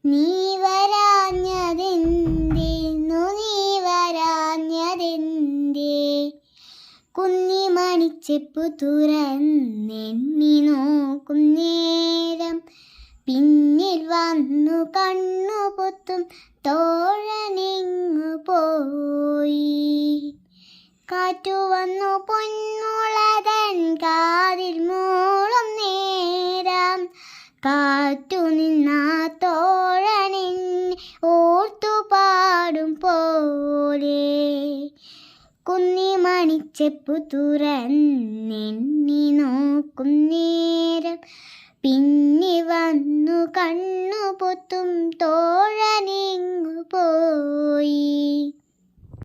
നീ വരാഞ്ഞതെന്തേന്നു നീ വരാഞ്ഞതെന്തേ കുഞ്ഞിമണിച്ചെപ്പു തുറന്നെണ്ണി നോക്കും നേരം പിന്നിൽ വന്നു കണ്ണു പൊത്തും തോഴനെങ്ങു പോയി. കാറ്റു വന്നു പൊന്മുളതൻ കാതിൽ മൂളും നേരം കാറ്റു നിന്നാ തോഴനെന്നെ ഓർത്തു പാടും പോലെ. കുഞ്ഞിമണിച്ചെപ്പു തുറന്നെണ്ണി നോക്കും നേരം പിന്നെ വന്നു കണ്ണു പൊത്തും തോഴനെങ്ങു പോയി.